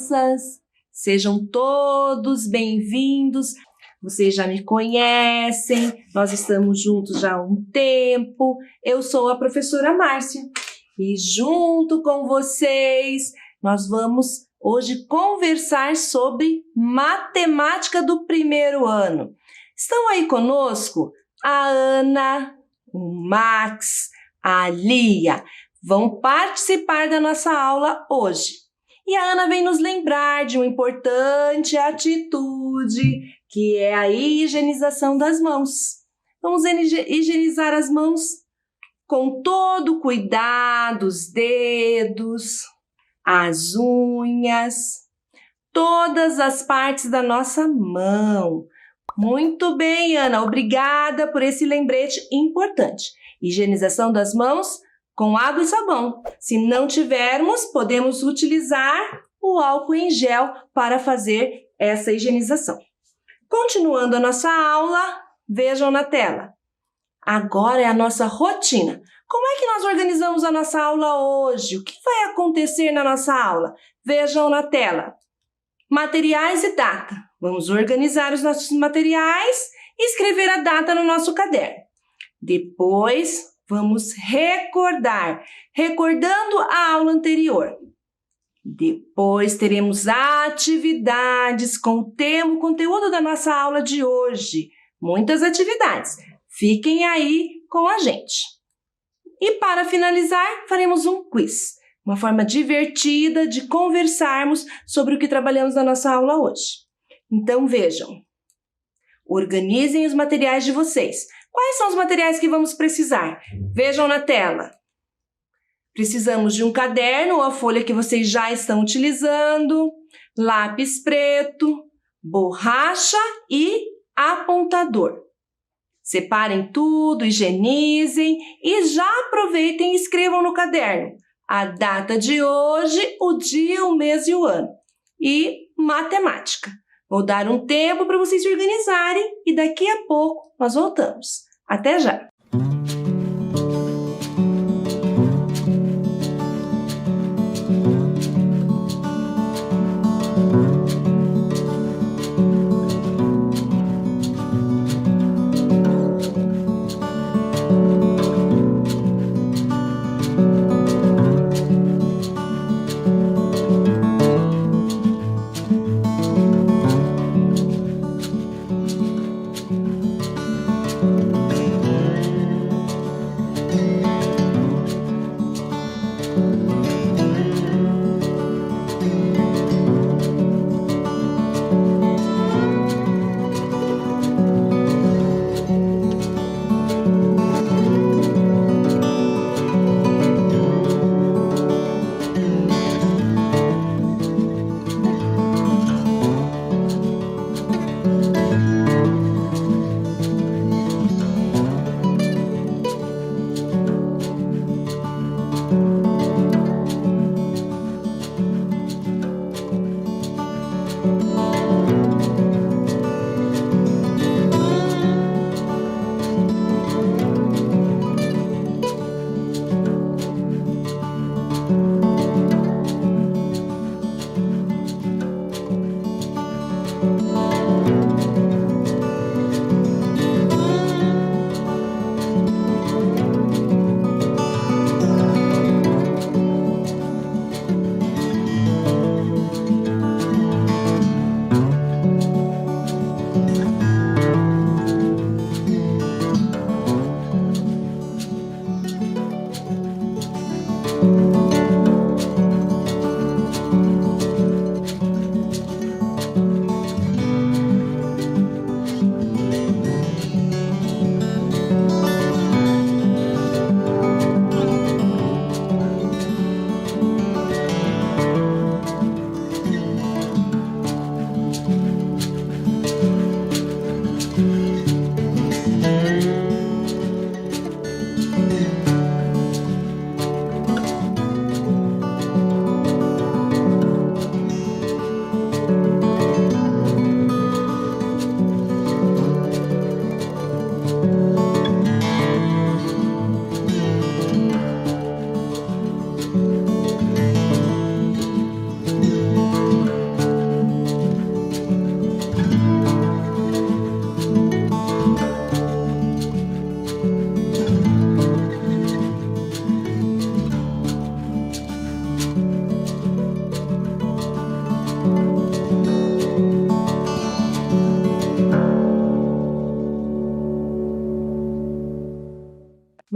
crianças, sejam todos bem-vindos. Vocês já me conhecem, nós estamos juntos já há um tempo. Eu sou a professora Márcia e junto com vocês nós vamos hoje conversar sobre matemática do primeiro ano. Estão aí conosco a Ana, o Max, a Lia. Vão participar da nossa aula hoje. E a Ana vem nos lembrar de uma importante atitude, que é a higienização das mãos. Vamos higienizar as mãos com todo cuidado, os dedos, as unhas, todas as partes da nossa mão. Muito bem, Ana, obrigada por esse lembrete importante. Higienização das mãos com água e sabão. Se não tivermos, podemos utilizar o álcool em gel para fazer essa higienização. Continuando a nossa aula, vejam na tela. Agora é a nossa rotina. Como é que nós organizamos a nossa aula hoje? O que vai acontecer na nossa aula? Vejam na tela. Materiais e data. Vamos organizar os nossos materiais e escrever a data no nosso caderno. Depois, vamos recordando a aula anterior. Depois, teremos atividades com o conteúdo da nossa aula de hoje. Muitas atividades. Fiquem aí com a gente. E para finalizar, faremos um quiz. Uma forma divertida de conversarmos sobre o que trabalhamos na nossa aula hoje. Então, vejam. Organizem os materiais de vocês. Quais são os materiais que vamos precisar? Vejam na tela. Precisamos de um caderno ou a folha que vocês já estão utilizando, lápis preto, borracha e apontador. Separem tudo, higienizem e já aproveitem e escrevam no caderno a data de hoje, o dia, o mês e o ano. E matemática. Vou dar um tempo para vocês se organizarem e daqui a pouco nós voltamos. Até já!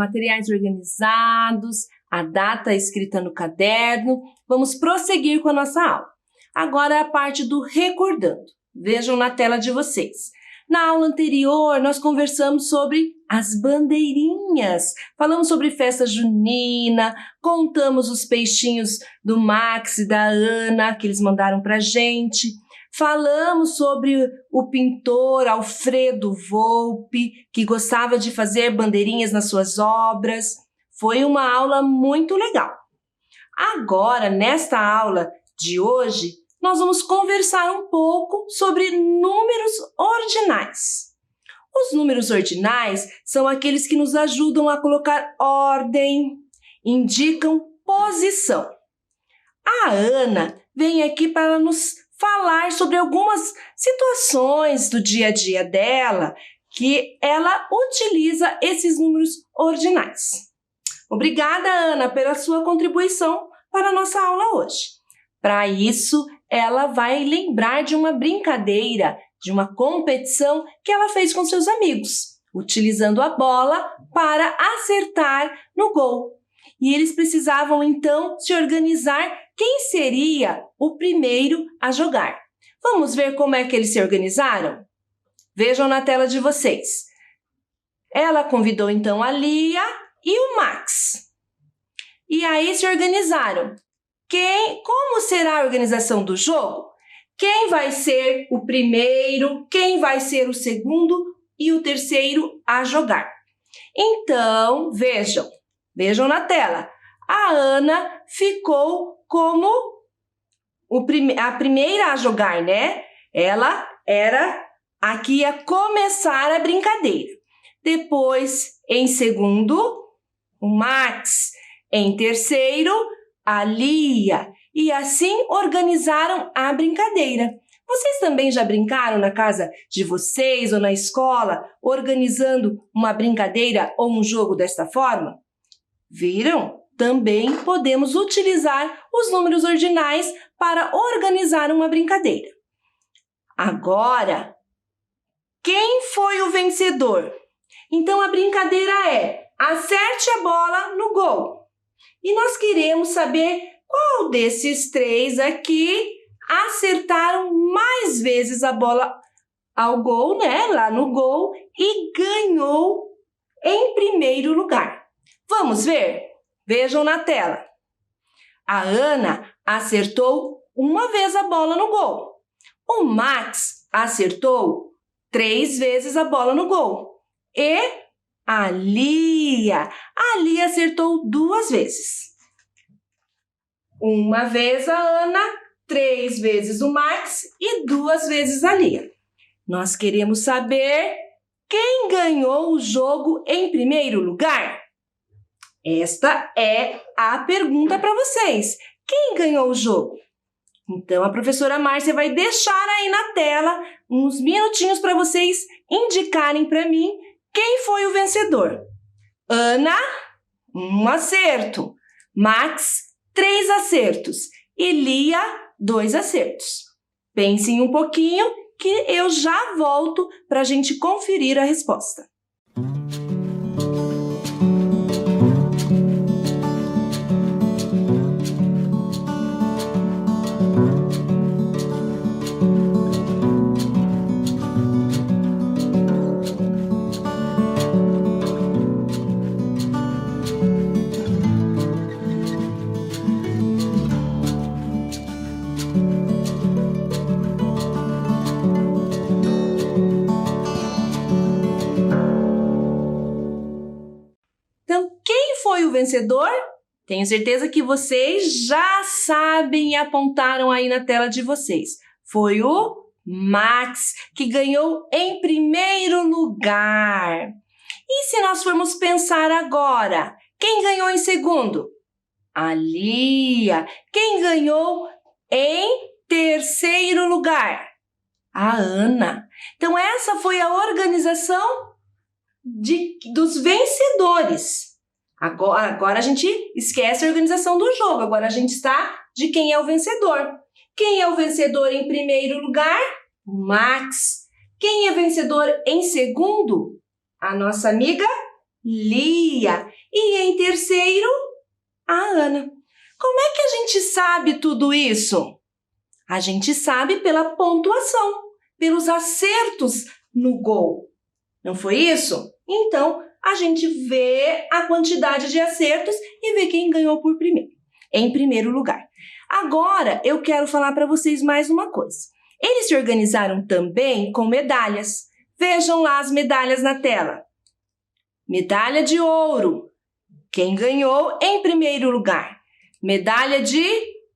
materiais organizados, a data escrita no caderno. Vamos prosseguir com a nossa aula. Agora é a parte do recordando. Vejam na tela de vocês. Na aula anterior, nós conversamos sobre as bandeirinhas. Falamos sobre festa junina, contamos os peixinhos do Max e da Ana, que eles mandaram pra gente. Falamos sobre o pintor Alfredo Volpi, que gostava de fazer bandeirinhas nas suas obras. Foi uma aula muito legal. Agora, nesta aula de hoje, nós vamos conversar um pouco sobre números ordinais. Os números ordinais são aqueles que nos ajudam a colocar ordem, indicam posição. A Ana vem aqui para nos falar sobre algumas situações do dia a dia dela que ela utiliza esses números ordinais. Obrigada, Ana, pela sua contribuição para a nossa aula hoje. Para isso, ela vai lembrar de uma brincadeira, de uma competição que ela fez com seus amigos, utilizando a bola para acertar no gol. E eles precisavam, então, se organizar quem seria o primeiro a jogar. Vamos ver como é que eles se organizaram? Vejam na tela de vocês. Ela convidou, então, a Lia e o Max. E aí se organizaram. Como será a organização do jogo? Quem vai ser o primeiro, quem vai ser o segundo e o terceiro a jogar? Então, vejam na tela. A Ana ficou como a primeira a jogar, né? Ela era a que ia começar a brincadeira. Depois, em segundo, o Max. Em terceiro, a Lia. E assim organizaram a brincadeira. Vocês também já brincaram na casa de vocês ou na escola, organizando uma brincadeira ou um jogo desta forma? Viram? Também podemos utilizar os números ordinais para organizar uma brincadeira. Agora, quem foi o vencedor? Então, a brincadeira é: acerte a bola no gol. E nós queremos saber qual desses três aqui acertaram mais vezes a bola ao gol, né? Lá no gol, e ganhou em primeiro lugar. Vamos ver? Vejam na tela. A Ana acertou uma vez a bola no gol. O Max acertou 3 vezes a bola no gol. E a Lia acertou 2 vezes. Uma vez a Ana, 3 vezes o Max e 2 vezes a Lia. Nós queremos saber quem ganhou o jogo em primeiro lugar. Esta é a pergunta para vocês. Quem ganhou o jogo? Então, a professora Márcia vai deixar aí na tela uns minutinhos para vocês indicarem para mim quem foi o vencedor. Ana, 1 acerto. Max, 3 acertos. E Lia, 2 acertos. Pensem um pouquinho que eu já volto para a gente conferir a resposta. Vencedor? Tenho certeza que vocês já sabem e apontaram aí na tela de vocês. Foi o Max, que ganhou em primeiro lugar. E se nós formos pensar agora, quem ganhou em segundo? A Lia. Quem ganhou em terceiro lugar? A Ana. Então, essa foi a organização dos vencedores. Agora a gente esquece a organização do jogo, agora a gente está de quem é o vencedor. Quem é o vencedor em primeiro lugar? O Max. Quem é vencedor em segundo? A nossa amiga Lia. E em terceiro, a Ana. Como é que a gente sabe tudo isso? A gente sabe pela pontuação, pelos acertos no gol. Não foi isso? Então, a gente vê a quantidade de acertos e vê quem ganhou em primeiro lugar. Agora, eu quero falar para vocês mais uma coisa. Eles se organizaram também com medalhas. Vejam lá as medalhas na tela. Medalha de ouro. Quem ganhou em primeiro lugar? Medalha de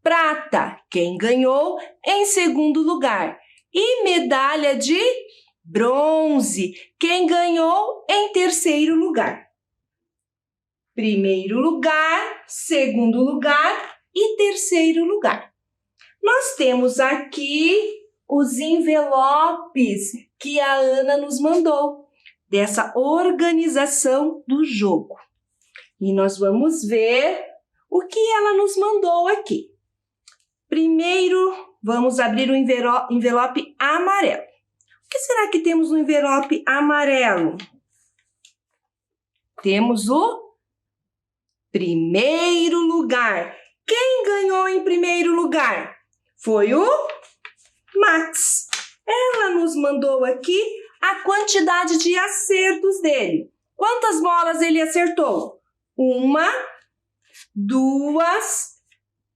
prata. Quem ganhou em segundo lugar? E medalha de bronze. Quem ganhou em terceiro lugar? Primeiro lugar, segundo lugar e terceiro lugar. Nós temos aqui os envelopes que a Ana nos mandou, dessa organização do jogo. E nós vamos ver o que ela nos mandou aqui. Primeiro, vamos abrir o envelope amarelo. O que será que temos no envelope amarelo? Temos o primeiro lugar. Quem ganhou em primeiro lugar? Foi o Max. Ela nos mandou aqui a quantidade de acertos dele. Quantas bolas ele acertou? 1, 2,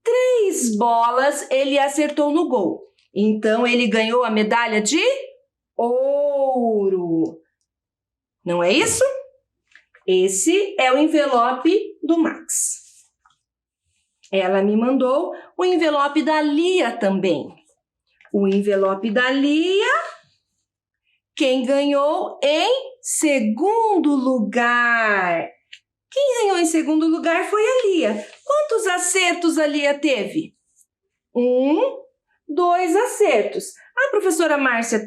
3 bolas ele acertou no gol. Então, ele ganhou a medalha de ouro. Não é isso? Esse é o envelope do Max. Ela me mandou o envelope da Lia também. O envelope da Lia, quem ganhou em segundo lugar? Quem ganhou em segundo lugar foi a Lia. Quantos acertos a Lia teve? 2 acertos. A professora Márcia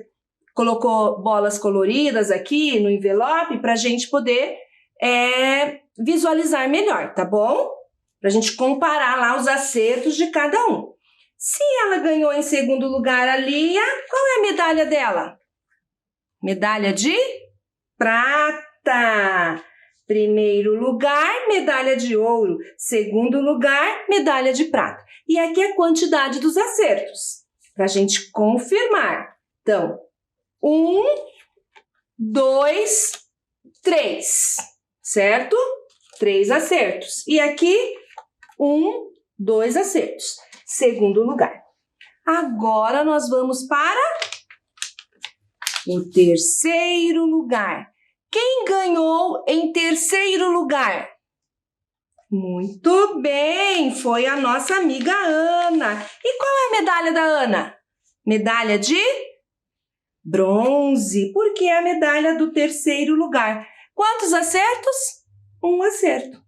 colocou bolas coloridas aqui no envelope para a gente poder visualizar melhor, tá bom? Para a gente comparar lá os acertos de cada um. Se ela ganhou em segundo lugar a Lia, qual é a medalha dela? Medalha de prata. Primeiro lugar, medalha de ouro. Segundo lugar, medalha de prata. E aqui a quantidade dos acertos, para a gente confirmar. Então, 1, 2, 3, certo? 3 acertos. E aqui, 1, 2 acertos. Segundo lugar. Agora, nós vamos para o terceiro lugar. Quem ganhou em terceiro lugar? Muito bem, foi a nossa amiga Ana. E qual é a medalha da Ana? Medalha de bronze, porque é a medalha do terceiro lugar. Quantos acertos? 1 acerto.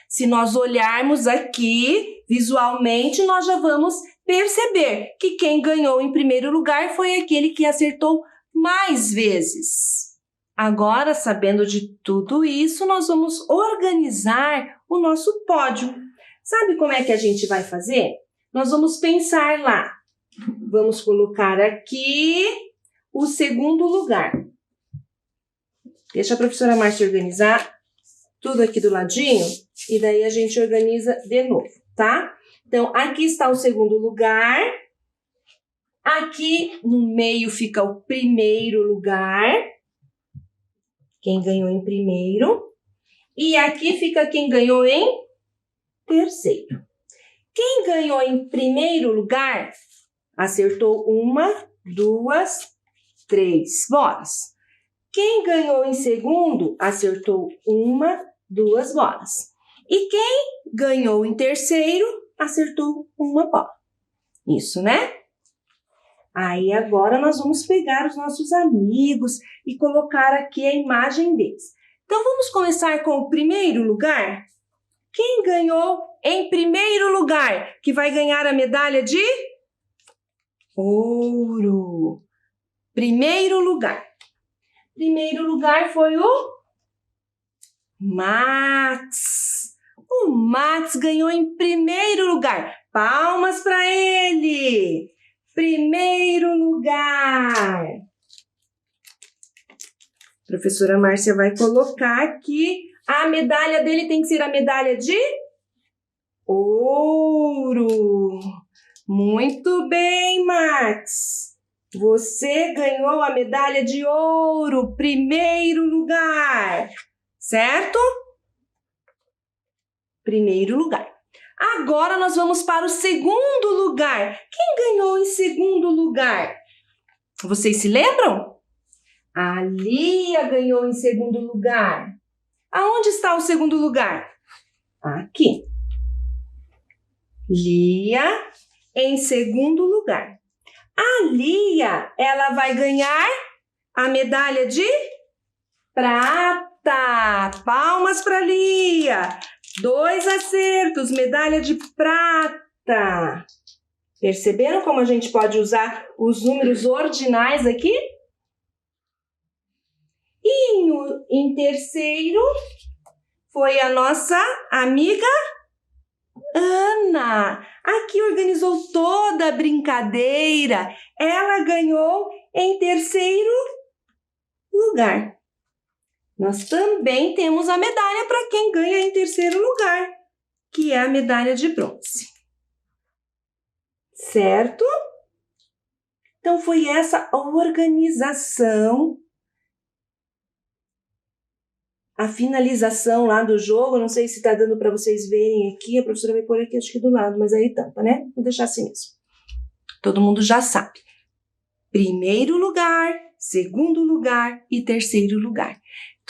Se nós olharmos aqui visualmente, nós já vamos perceber que quem ganhou em primeiro lugar foi aquele que acertou mais vezes. Agora, sabendo de tudo isso, nós vamos organizar o nosso pódio. Sabe como é que a gente vai fazer? Nós vamos pensar lá. Vamos colocar aqui o segundo lugar. Deixa a professora Márcia organizar tudo aqui do ladinho e daí a gente organiza de novo, tá? Então, aqui está o segundo lugar. Aqui no meio fica o primeiro lugar. Quem ganhou em primeiro. E aqui fica quem ganhou em terceiro. Quem ganhou em primeiro lugar acertou 1, 2, 3 bolas. Quem ganhou em segundo acertou 1, 2 bolas. E quem ganhou em terceiro acertou 1 bola. Isso, né? Aí agora nós vamos pegar os nossos amigos e colocar aqui a imagem deles. Então vamos começar com o primeiro lugar? Quem ganhou em primeiro lugar, que vai ganhar a medalha de ouro? Primeiro lugar. Primeiro lugar foi o Max. O Max ganhou em primeiro lugar. Palmas para ele! Primeiro lugar. A professora Márcia vai colocar aqui A medalha dele tem que ser a medalha de ouro. Muito bem, Max. Você ganhou a medalha de ouro, primeiro lugar, certo? Primeiro lugar. Agora nós vamos para o segundo lugar. Quem ganhou em segundo lugar? Vocês se lembram? A Lia ganhou em segundo lugar. Aonde está o segundo lugar? Aqui. Lia em segundo lugar. A Lia, ela vai ganhar a medalha de prata. Palmas para a Lia. 2 acertos, medalha de prata. Perceberam como a gente pode usar os números ordinais aqui? E em terceiro foi a nossa amiga Ana. Aqui organizou toda a brincadeira. Ela ganhou em terceiro lugar. Nós também temos a medalha para quem ganha em terceiro lugar, que é a medalha de bronze. Certo? Então, foi essa organização, a finalização lá do jogo. Não sei se está dando para vocês verem aqui. A professora vai pôr aqui, acho que do lado, mas aí tampa, né? Vou deixar assim mesmo. Todo mundo já sabe. Primeiro lugar, segundo lugar e terceiro lugar.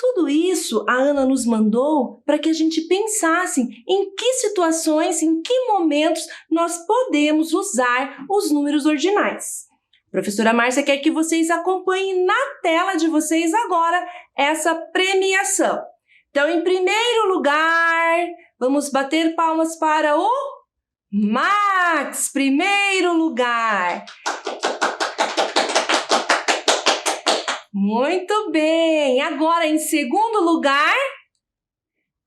Tudo isso a Ana nos mandou para que a gente pensasse em que situações, em que momentos nós podemos usar os números ordinais. A professora Márcia quer que vocês acompanhem na tela de vocês agora essa premiação. Então, em primeiro lugar, vamos bater palmas para o Max, primeiro lugar. Muito bem! Agora, em segundo lugar,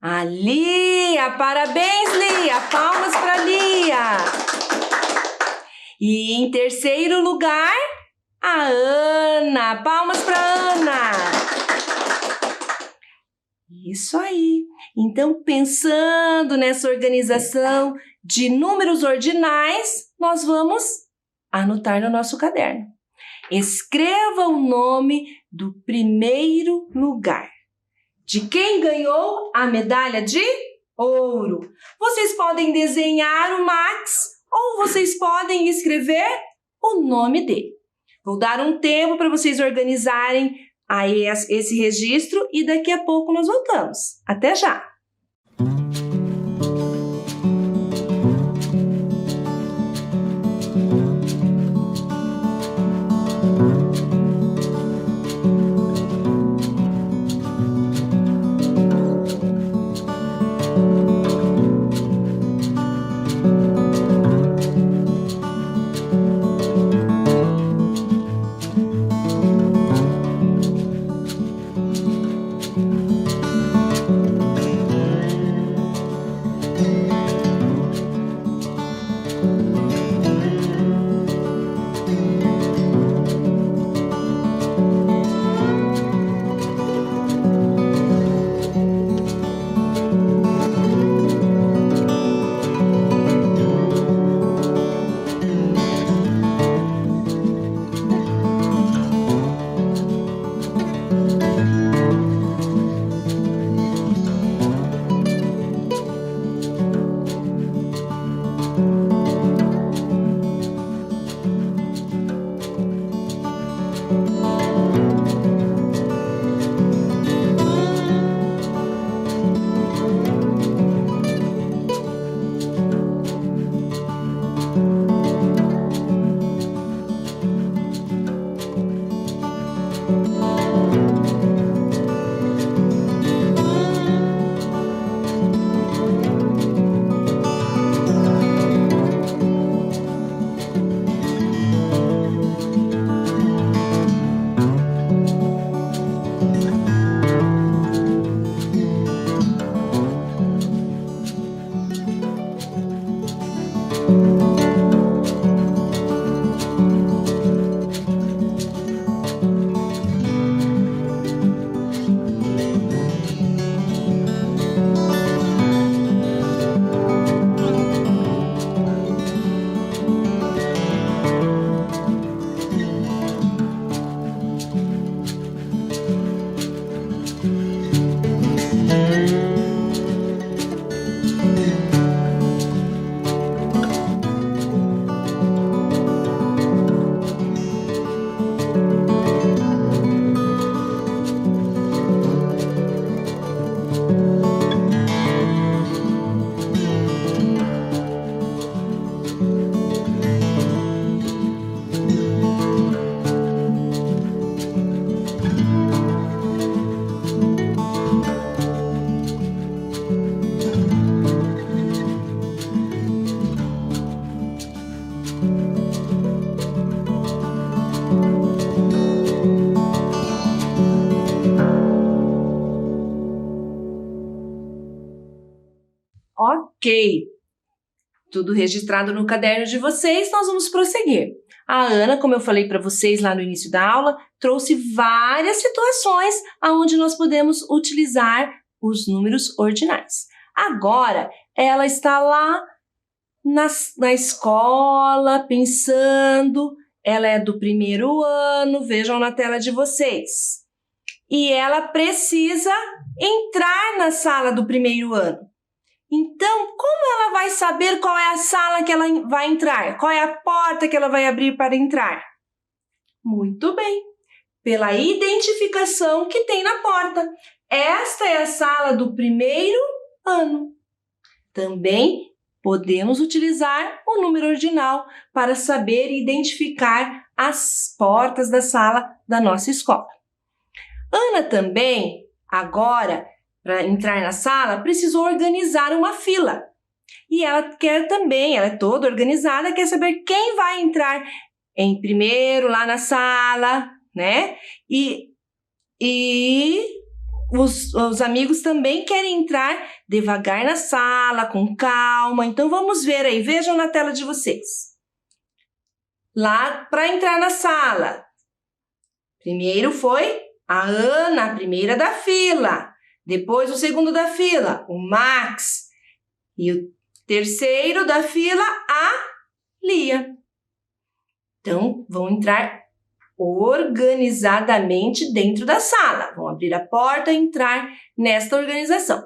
a Lia. Parabéns, Lia! Palmas para a Lia! E em terceiro lugar, a Ana. Palmas para a Ana! Isso aí! Então, pensando nessa organização de números ordinais, nós vamos anotar no nosso caderno. Escreva o nome do primeiro lugar, de quem ganhou a medalha de ouro. Vocês podem desenhar o Max ou vocês podem escrever o nome dele. Vou dar um tempo para vocês organizarem aí esse registro e daqui a pouco nós voltamos. Até já! Ok. Tudo registrado no caderno de vocês, nós vamos prosseguir. A Ana, como eu falei para vocês lá no início da aula, trouxe várias situações onde nós podemos utilizar os números ordinais. Agora, ela está lá na escola, pensando, ela é do primeiro ano, vejam na tela de vocês. E ela precisa entrar na sala do primeiro ano. Então, como ela vai saber qual é a sala que ela vai entrar? Qual é a porta que ela vai abrir para entrar? Muito bem, pela identificação que tem na porta. Esta é a sala do primeiro ano. Também podemos utilizar o número ordinal para saber identificar as portas da sala da nossa escola. Ana também, agora, para entrar na sala, precisou organizar uma fila. E ela quer também, ela é toda organizada, quer saber quem vai entrar em primeiro lá na sala, né? E os amigos também querem entrar devagar na sala, com calma. Então, vamos ver aí. Vejam na tela de vocês. Lá, para entrar na sala, primeiro foi a Ana, a primeira da fila. Depois, o segundo da fila, o Max. E o terceiro da fila, a Lia. Então, vão entrar organizadamente dentro da sala. Vão abrir a porta e entrar nesta organização.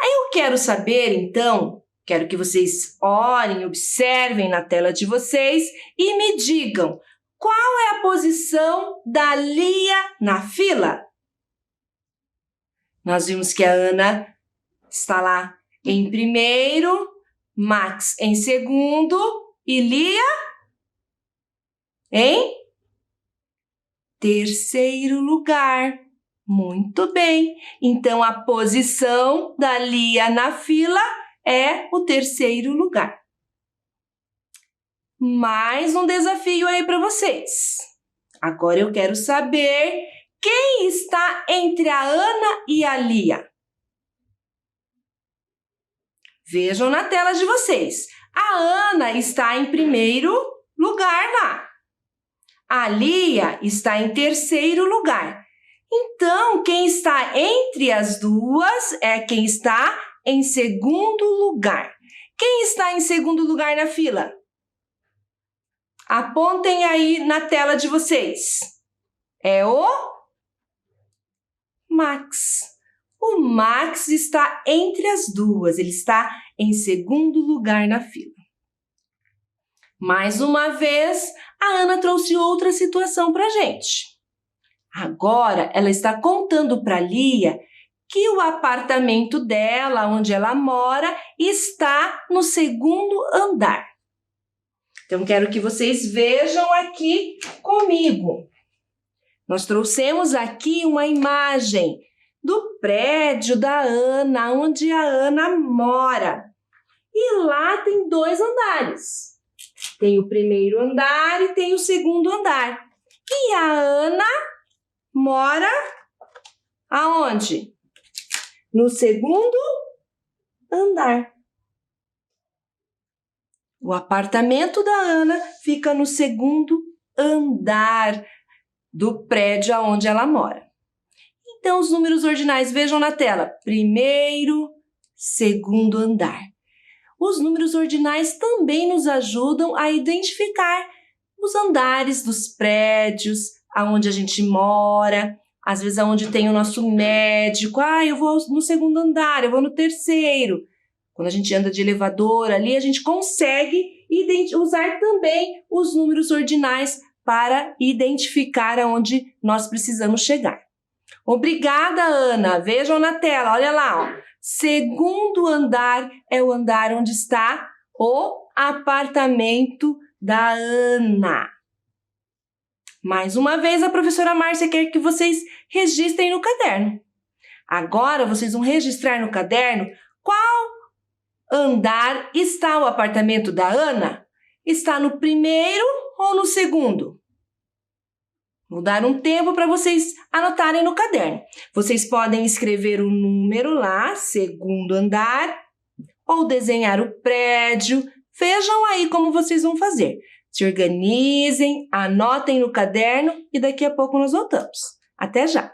Aí eu quero saber, então, quero que vocês olhem, observem na tela de vocês e me digam qual é a posição da Lia na fila. Nós vimos que a Ana está lá em primeiro, Max em segundo e Lia em terceiro lugar. Muito bem. Então, a posição da Lia na fila é o terceiro lugar. Mais um desafio aí para vocês. Agora eu quero saber quem está entre a Ana e a Lia. Vejam na tela de vocês. A Ana está em primeiro lugar lá. A Lia está em terceiro lugar. Então, quem está entre as duas é quem está em segundo lugar. Quem está em segundo lugar na fila? Apontem aí na tela de vocês. É o Max. O Max está entre as duas. Ele está em segundo lugar na fila. Mais uma vez, a Ana trouxe outra situação para a gente. Agora, ela está contando para a Lia que o apartamento dela, onde ela mora, está no segundo andar. Então, quero que vocês vejam aqui comigo. Nós trouxemos aqui uma imagem do prédio da Ana, onde a Ana mora. E lá tem 2 andares. Tem o primeiro andar e tem o segundo andar. E a Ana mora aonde? No segundo andar. O apartamento da Ana fica no segundo andar do prédio onde ela mora. Então, os números ordinais, vejam na tela. Primeiro, segundo andar. Os números ordinais também nos ajudam a identificar os andares dos prédios, aonde a gente mora, às vezes aonde tem o nosso médico. Eu vou no segundo andar, eu vou no terceiro. Quando a gente anda de elevador ali, a gente consegue usar também os números ordinais para identificar aonde nós precisamos chegar. Obrigada, Ana. Vejam na tela, olha lá, ó. Segundo andar é o andar onde está o apartamento da Ana. Mais uma vez, a professora Márcia quer que vocês registrem no caderno. Agora, vocês vão registrar no caderno qual andar está o apartamento da Ana. Está no primeiro ou no segundo? Vou dar um tempo para vocês anotarem no caderno. Vocês podem escrever o número lá, segundo andar, ou desenhar o prédio. Vejam aí como vocês vão fazer. Se organizem, anotem no caderno e daqui a pouco nós voltamos. Até já!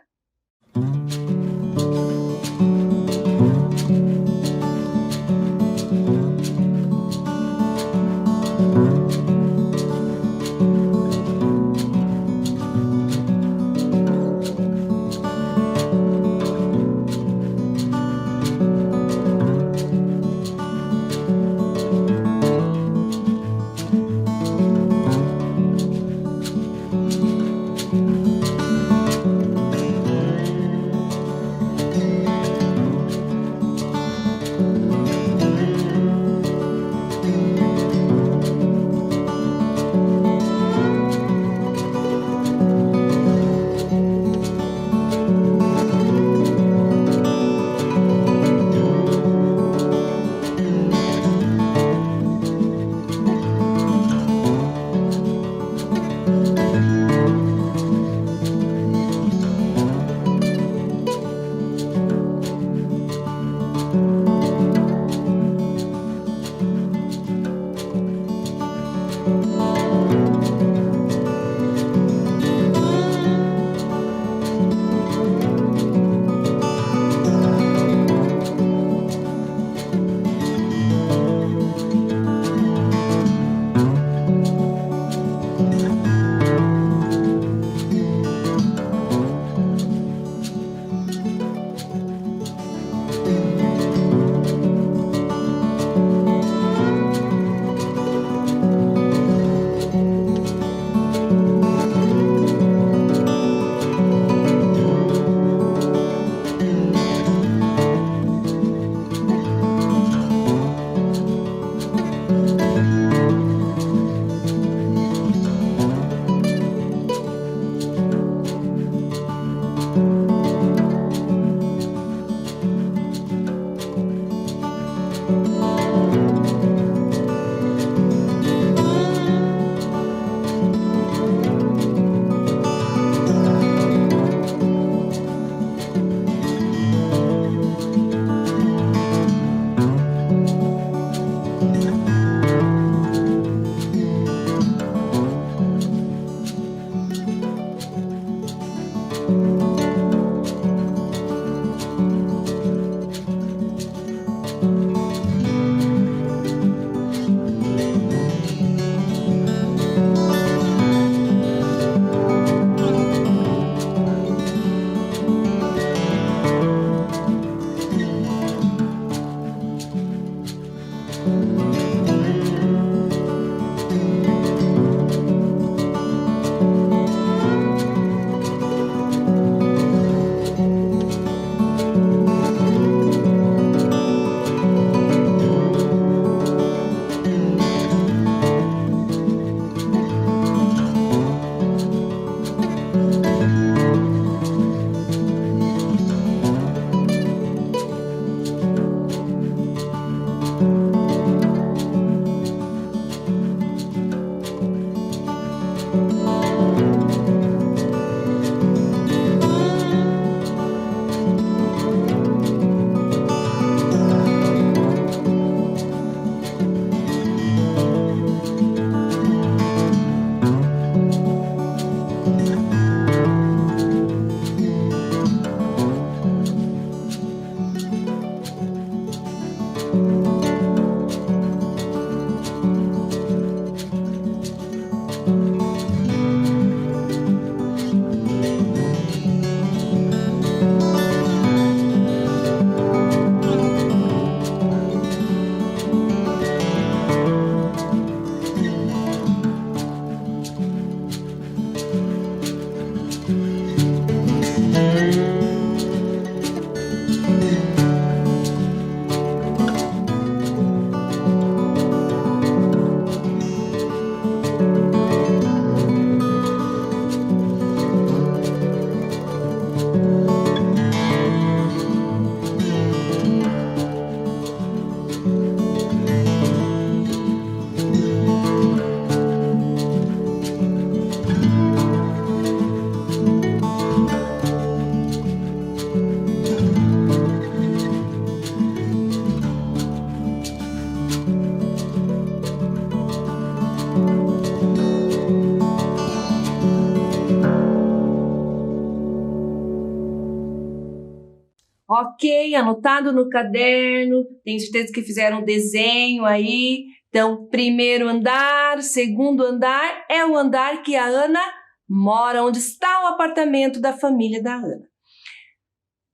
Ok, anotado no caderno. Tenho certeza que fizeram um desenho aí. Então, primeiro andar, segundo andar, é o andar que a Ana mora, onde está o apartamento da família da Ana.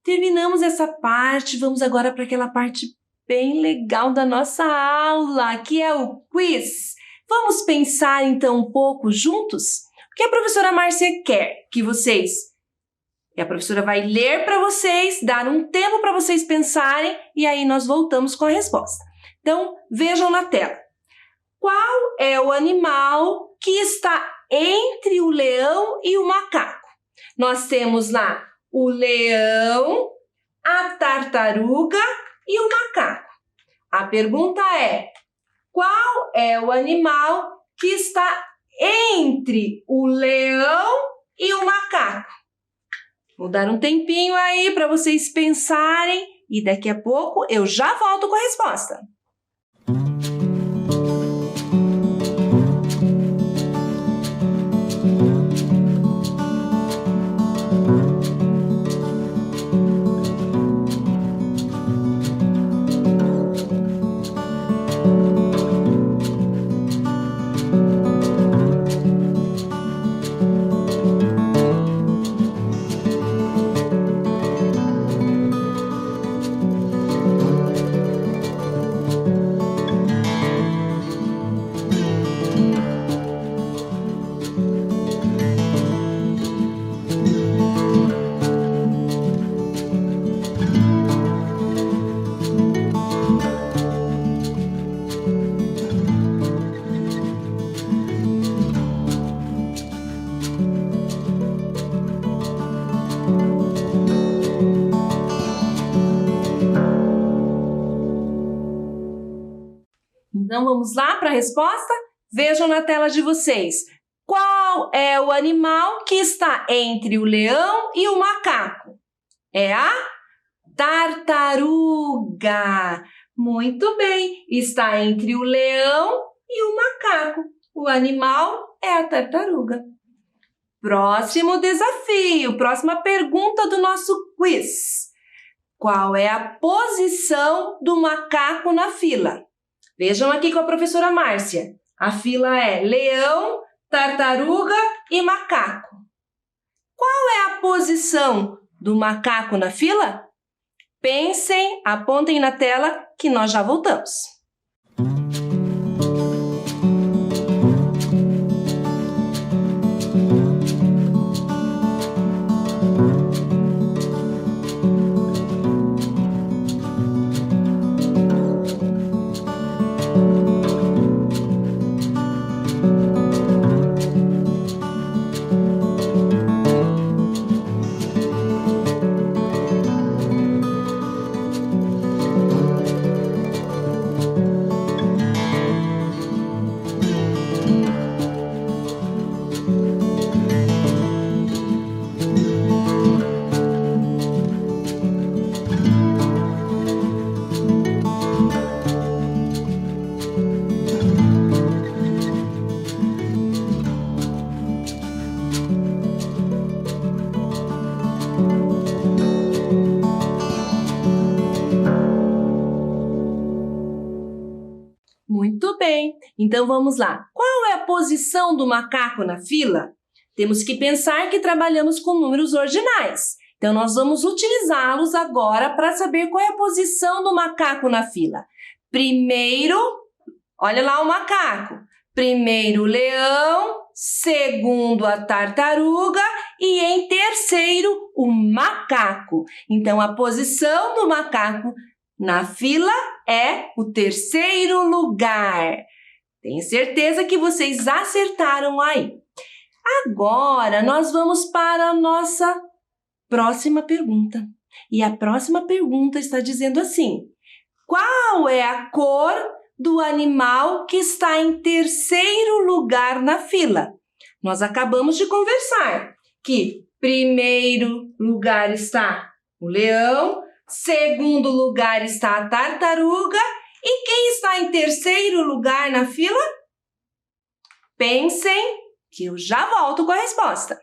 Terminamos essa parte, vamos agora para aquela parte bem legal da nossa aula, que é o quiz. Vamos pensar então um pouco juntos? O que a professora Márcia quer que vocês... E a professora vai ler para vocês, dar um tempo para vocês pensarem e aí nós voltamos com a resposta. Então, vejam na tela. Qual é o animal que está entre o leão e o macaco? Nós temos lá o leão, a tartaruga e o macaco. A pergunta é: qual é o animal que está entre o leão e o macaco? Vou dar um tempinho aí para vocês pensarem e daqui a pouco eu já volto com a resposta. Então, vamos lá para a resposta? Vejam na tela de vocês. Qual é o animal que está entre o leão e o macaco? É a tartaruga. Muito bem, está entre o leão e o macaco. O animal é a tartaruga. Próximo desafio, próxima pergunta do nosso quiz. Qual é a posição do macaco na fila? Vejam aqui com a professora Márcia. A fila é leão, tartaruga e macaco. Qual é a posição do macaco na fila? Pensem, apontem na tela que nós já voltamos. Muito bem, então vamos lá. Qual é a posição do macaco na fila? Temos que pensar que trabalhamos com números ordinais. Então, nós vamos utilizá-los agora para saber qual é a posição do macaco na fila. Primeiro, olha lá o macaco. Primeiro o leão, segundo a tartaruga e em terceiro o macaco. Então, a posição do macaco na fila é o terceiro lugar. Tenho certeza que vocês acertaram aí. Agora, nós vamos para a nossa próxima pergunta. E a próxima pergunta está dizendo assim: qual é a cor do animal que está em terceiro lugar na fila? Nós acabamos de conversar que primeiro lugar está o leão, segundo lugar está a tartaruga e quem está em terceiro lugar na fila? Pensem que eu já volto com a resposta.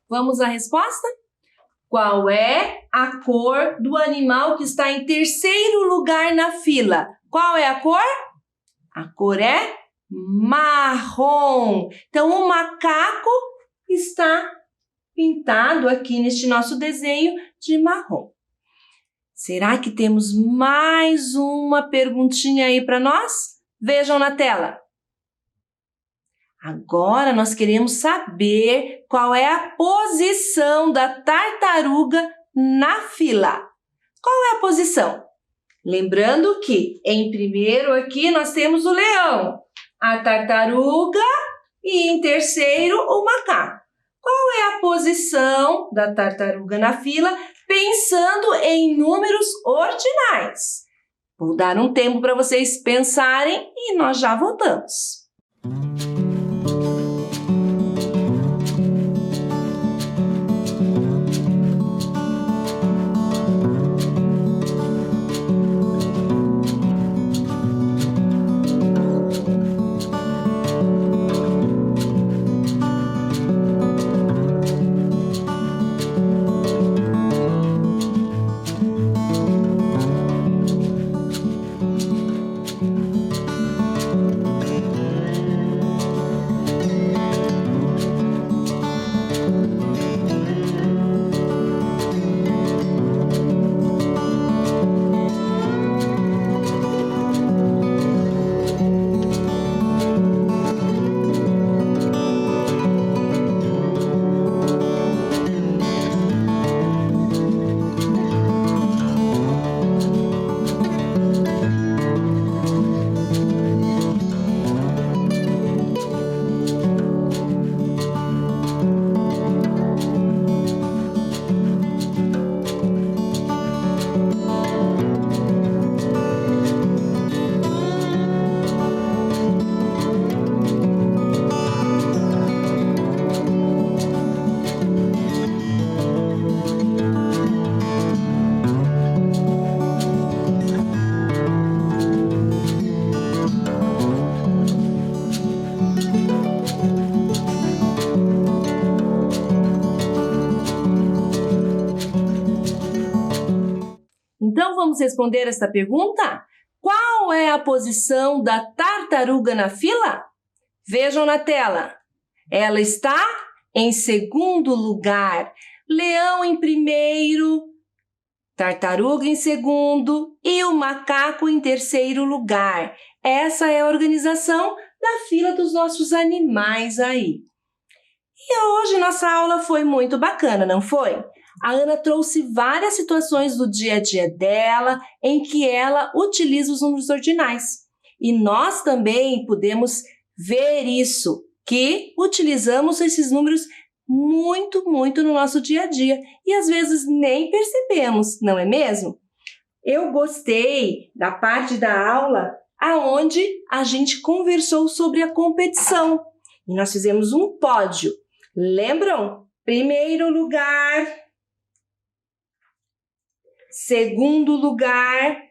Vamos à resposta? Qual é a cor do animal que está em terceiro lugar na fila? Qual é a cor? A cor é marrom. Então, o macaco está pintado aqui neste nosso desenho de marrom. Será que temos mais uma perguntinha aí para nós? Vejam na tela. Agora nós queremos saber qual é a posição da tartaruga na fila. Qual é a posição? Lembrando que em primeiro aqui nós temos o leão, a tartaruga e em terceiro o macaco. Qual é a posição da tartaruga na fila pensando em números ordinais? Vou dar um tempo para vocês pensarem e nós já voltamos. Então, vamos responder esta pergunta? Qual é a posição da tartaruga na fila? Vejam na tela. Ela está em segundo lugar, leão em primeiro, tartaruga em segundo e o macaco em terceiro lugar. Essa é a organização da fila dos nossos animais aí. E hoje nossa aula foi muito bacana, não foi? A Ana trouxe várias situações do dia a dia dela em que ela utiliza os números ordinais. E nós também podemos ver isso, que utilizamos esses números muito no nosso dia a dia e às vezes nem percebemos, não é mesmo? Eu gostei da parte da aula aonde a gente conversou sobre a competição e nós fizemos um pódio. Lembram? Primeiro lugar, segundo lugar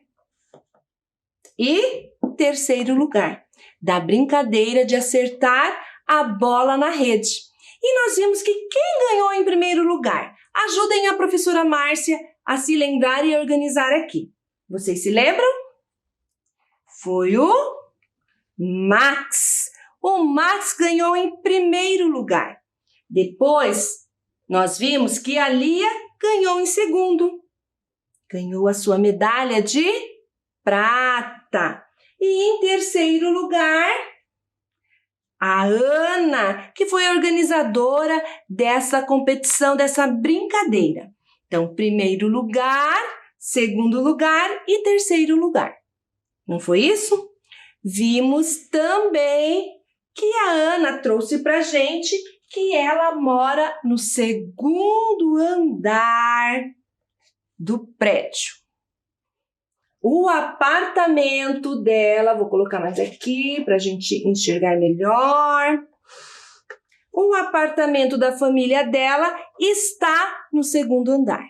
e terceiro lugar, da brincadeira de acertar a bola na rede. E nós vimos que quem ganhou em primeiro lugar? Ajudem a professora Márcia a se lembrar e organizar aqui. Vocês se lembram? Foi o Max. O Max ganhou em primeiro lugar. Depois, nós vimos que a Lia ganhou em segundo. Ganhou a sua medalha de prata. E em terceiro lugar, a Ana, que foi a organizadora dessa competição, dessa brincadeira. Então, primeiro lugar, segundo lugar e terceiro lugar. Não foi isso? Vimos também que a Ana trouxe para a gente que ela mora no segundo andar do prédio. O apartamento dela, vou colocar mais aqui para a gente enxergar melhor. O apartamento da família dela está no segundo andar.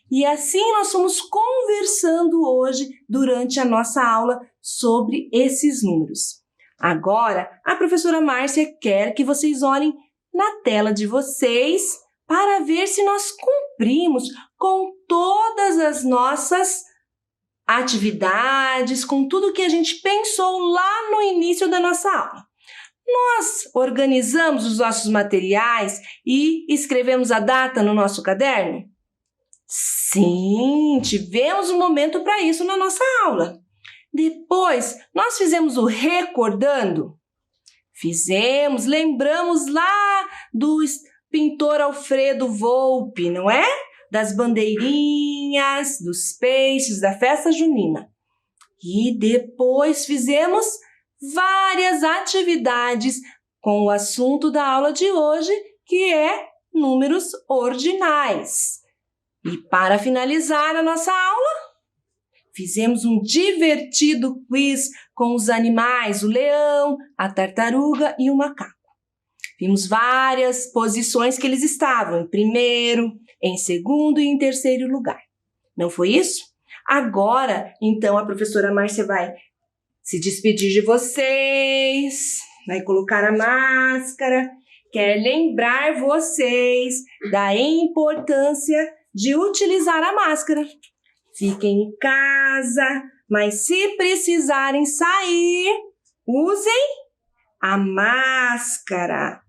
E assim nós fomos conversando hoje durante a nossa aula sobre esses números. Agora, a professora Márcia quer que vocês olhem na tela de vocês para ver se nós cumprimos com todas as nossas atividades, com tudo que a gente pensou lá no início da nossa aula. Nós organizamos os nossos materiais e escrevemos a data no nosso caderno? Sim, tivemos um momento para isso na nossa aula. Depois, nós fizemos o recordando? Fizemos, lembramos lá do pintor Alfredo Volpi, não é? Das bandeirinhas, dos peixes, da festa junina. E depois fizemos várias atividades com o assunto da aula de hoje, que é números ordinais. E para finalizar a nossa aula, fizemos um divertido quiz com os animais, o leão, a tartaruga e o macaco. Vimos várias posições que eles estavam, em primeiro, em segundo e em terceiro lugar. Não foi isso? Agora, então, a professora Márcia vai se despedir de vocês, vai colocar a máscara, quer lembrar vocês da importância de utilizar a máscara. Fiquem em casa, mas se precisarem sair, usem a máscara.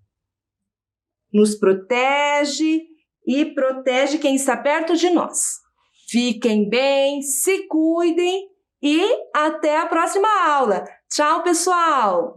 Nos protege e protege quem está perto de nós. Fiquem bem, se cuidem e até a próxima aula. Tchau, pessoal!